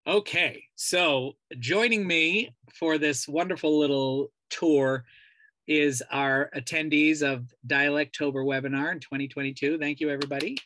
Okay, so joining me for this wonderful little tour is our attendees of dialectOber webinar in 2022. Thank you, everybody.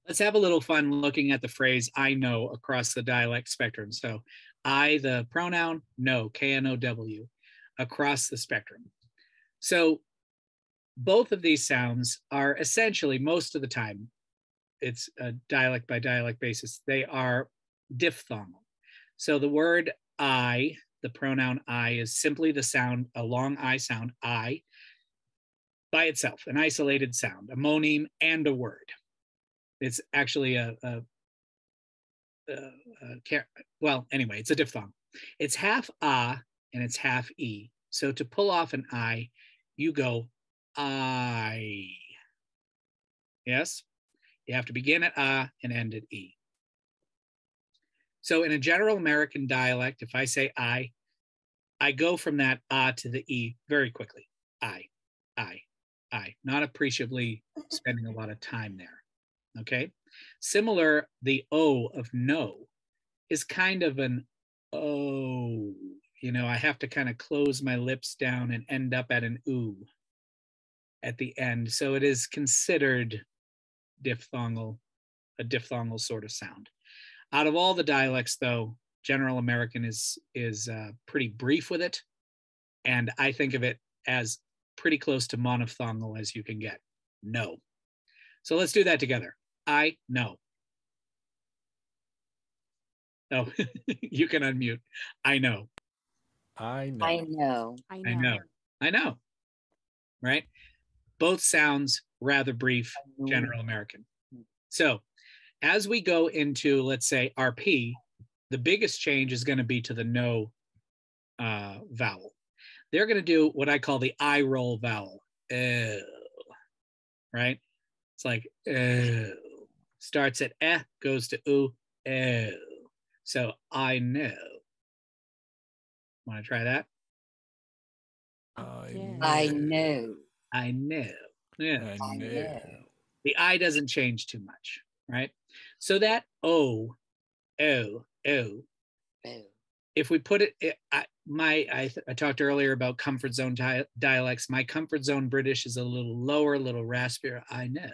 Let's have a little fun looking at the phrase I know across the dialect spectrum. So I, the pronoun, know, K-N-O-W, across the spectrum. So both of these sounds are essentially, most of the time, it's a dialect by dialect basis, they are diphthongal. So the word I, the pronoun I, is simply the sound, a long I sound, I, by itself, an isolated sound, a moneme and a word. It's actually well, anyway, it's a diphthong. It's half and it's half E. So to pull off an I, you go I. Yes? You have to begin at and end at E. So in a general American dialect, if I say I go from that to the E very quickly. I, not appreciably spending a lot of time there. Okay. Similar, the O of no is kind of an O. You know, I have to kind of close my lips down and end up at an oo at the end. So it is considered diphthongal, a diphthongal sort of sound. Out of all the dialects, though, General American is pretty brief with it, and I think of it as pretty close to monophthongal as you can get. No. So let's do that together. I know. Oh, you can unmute. I know. I know. I know. I know. I know. Right? Both sounds rather brief, General American. So as we go into, let's say, RP, the biggest change is going to be to the no vowel. They're going to do what I call the eye roll vowel. Right? It's like, starts at eh, goes to oo, so I know. Want to try that? I know. know. Yeah. I know. The I doesn't change too much, right? So that O, if we put it, I talked earlier about comfort zone dialects. My comfort zone British is a little lower, a little raspier. I know.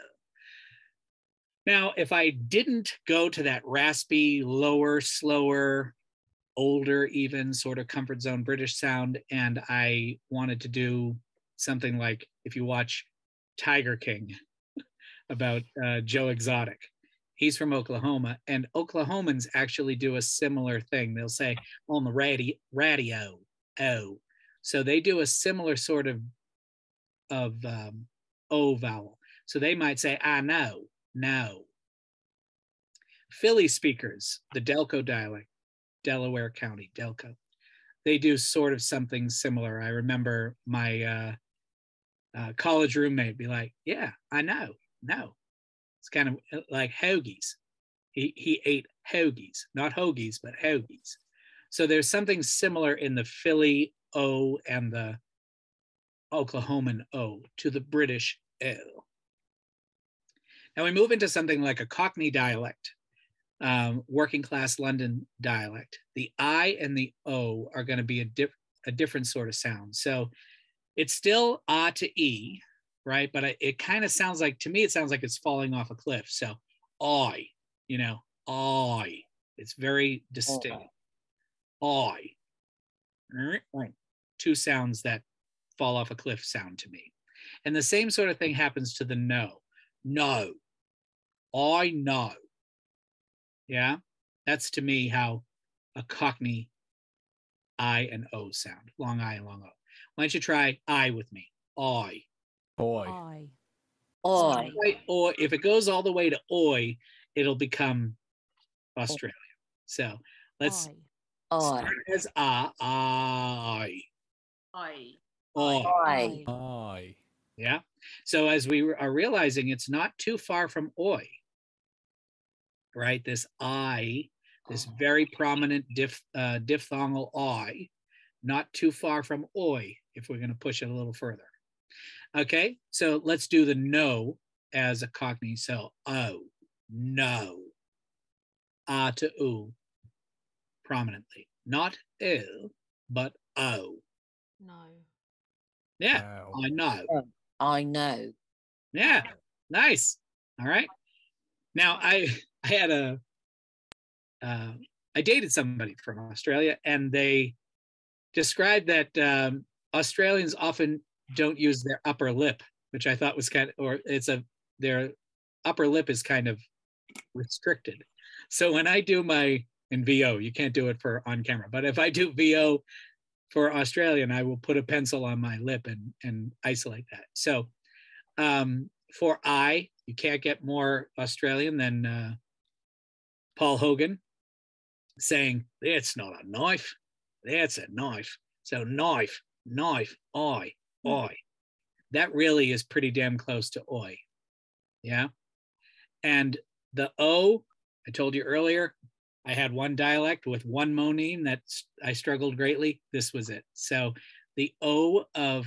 Now, if I didn't go to that raspy, lower, slower, older, even sort of comfort zone British sound, and I wanted to do something like, if you watch Tiger King about Joe Exotic, he's from Oklahoma, and Oklahomans actually do a similar thing. They'll say on the radio, oh. So they do a similar sort of O vowel. So they might say, I know, no. Philly speakers, the Delco dialect, Delaware County, Delco, they do sort of something similar. I remember my college roommate be like, yeah, I know, no. It's kind of like hoagies. He ate hoagies, not hoagies, but hoagies. So there's something similar in the Philly O and the Oklahoman O to the British O. Now we move into something like a Cockney dialect, working class London dialect. The I and the O are going to be a different sort of sound. So it's still ah to E, right? But it kind of sounds like, to me, it sounds like it's falling off a cliff. So I, you know, I. It's very distinct. I. Two sounds that fall off a cliff sound to me. And the same sort of thing happens to the no. No. I know. Yeah. That's to me how a Cockney I and O sound. Long I and long O. Why don't you try I with me? I. Oi. Oi. Or if it goes all the way to oi, it'll become Australia. So let's start as I. I. Yeah. So as we are realizing, it's not too far from oi, right? This I, this very prominent diphthongal I, not too far from oi if we're going to push it a little further. Okay, so let's do the no as a Cockney. So, oh, no. to oo prominently. Not ill, but o. No. Yeah, Wow. I know. I know. Yeah, nice. All right. Now I had I dated somebody from Australia, and they described that Australians often don't use their upper lip, which I thought was their upper lip is kind of restricted. So when I do in VO, you can't do it for on camera, but if I do VO for Australian, I will put a pencil on my lip and isolate that. So for I, you can't get more Australian than Paul Hogan saying, "That's not a knife, that's a knife." So knife, oi. That really is pretty damn close to oi. Yeah. And the O, I told you earlier, I had one dialect with one moneme that I struggled greatly. This was it. So the O of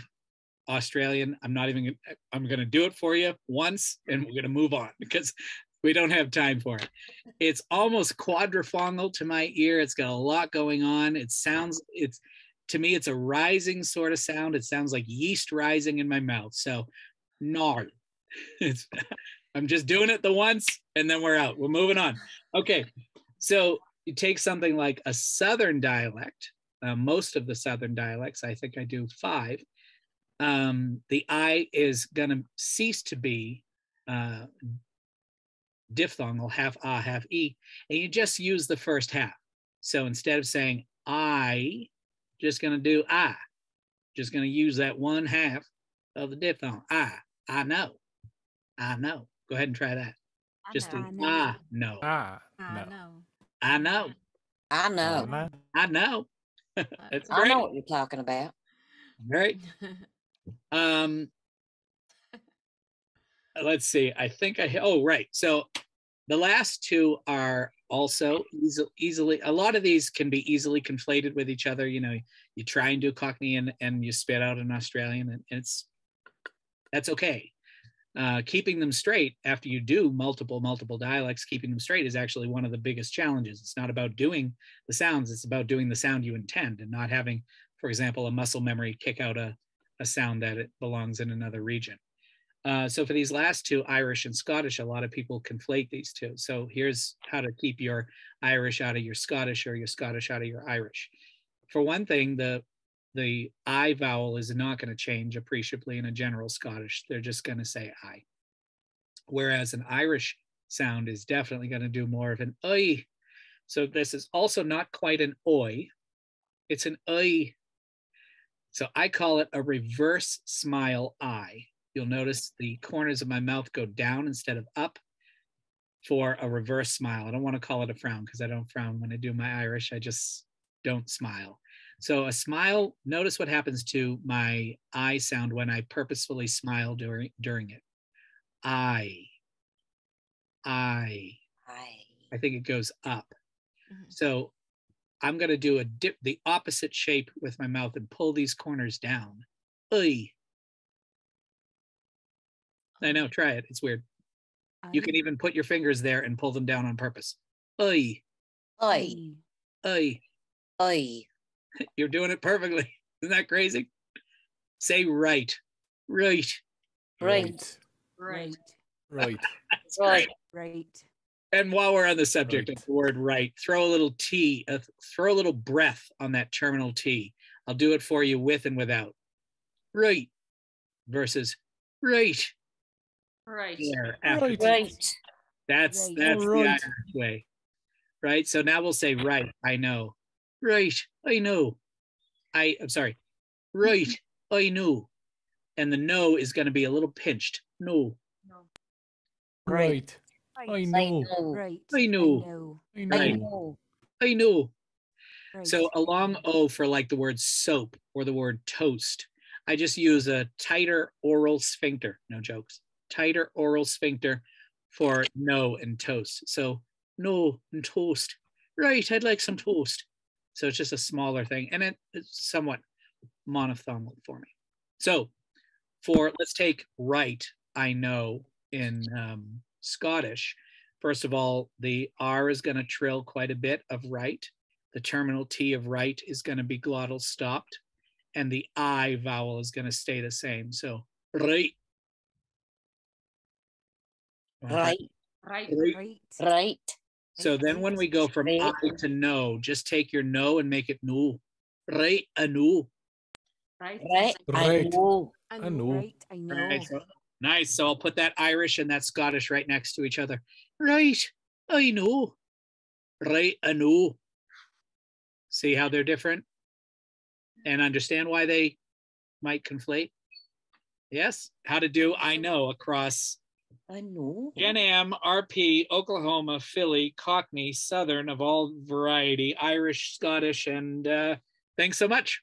Australian, I'm going to do it for you once and we're going to move on because we don't have time for it. It's almost quadriphongal to my ear. It's got a lot going on. To me, it's a rising sort of sound. It sounds like yeast rising in my mouth. So, gnarl. I'm just doing it the once and then we're out. We're moving on. Okay. So you take something like a Southern dialect, most of the Southern dialects, I think I do 5. The I is going to cease to be diphthongal, half ah, half e, and you just use the first half. So instead of saying I, just going to do I, just going to use that one half of the diphthong. I know. Go ahead and try that. Just do no. No. I know. I know. I know. That's I great. know what you're talking about. Right. Let's see. I think right. So the last 2 are also easily, a lot of these can be easily conflated with each other. You know, you try and do Cockney and you spit out an Australian, and that's okay. Keeping them straight after you do multiple dialects, keeping them straight is actually one of the biggest challenges. It's not about doing the sounds, it's about doing the sound you intend and not having, for example, a muscle memory kick out a sound that it belongs in another region. So for these last 2, Irish and Scottish, a lot of people conflate these 2. So here's how to keep your Irish out of your Scottish or your Scottish out of your Irish. For one thing, the I vowel is not going to change appreciably in a general Scottish. They're just going to say I. Whereas an Irish sound is definitely going to do more of an I. So this is also not quite an oi. It's an I. So I call it a reverse smile I. You'll notice the corners of my mouth go down instead of up for a reverse smile. I don't want to call it a frown because I don't frown when I do my Irish. I just don't smile. So a smile, notice what happens to my I sound when I purposefully smile during it. I think it goes up. So I'm going to do the opposite shape with my mouth and pull these corners down. I know, try it. It's weird. You can even put your fingers there and pull them down on purpose. Oi. You're doing it perfectly. Isn't that crazy? Say right. Right. Right. That's great. And while we're on the subject of the word right, throw a little T, throw a little breath on that terminal T. I'll do it for you with and without. Right versus right. Right. That's the Irish way. Right? So now we'll say right, I know. Right, I know. I'm sorry. Right, I know. And the no is going to be a little pinched. No. Right. I know. I know. I know. So a long O for like the word soap or the word toast. I just use a tighter oral sphincter. No jokes. Tighter oral sphincter for no and toast. So no and toast. Right, I'd like some toast. So it's just a smaller thing. And it's somewhat monophthongal for me. So let's take right, I know in Scottish. First of all, the R is going to trill quite a bit of right. The terminal T of right is going to be glottal stopped, and the I vowel is going to stay the same. So, right. Right. Right. Right. Right. So then when we go from I to no, just take your no and make it no. Right, a no. Right. Right. I Right. know. I know. Right, I know. Right, so, nice. So I'll put that Irish and that Scottish right next to each other. Right, I know. Right, I know. See how they're different? And understand why they might conflate? Yes? How to do I know across I know. GenAm, RP, Oklahoma, Philly, Cockney, Southern of all variety, Irish, Scottish, and thanks so much.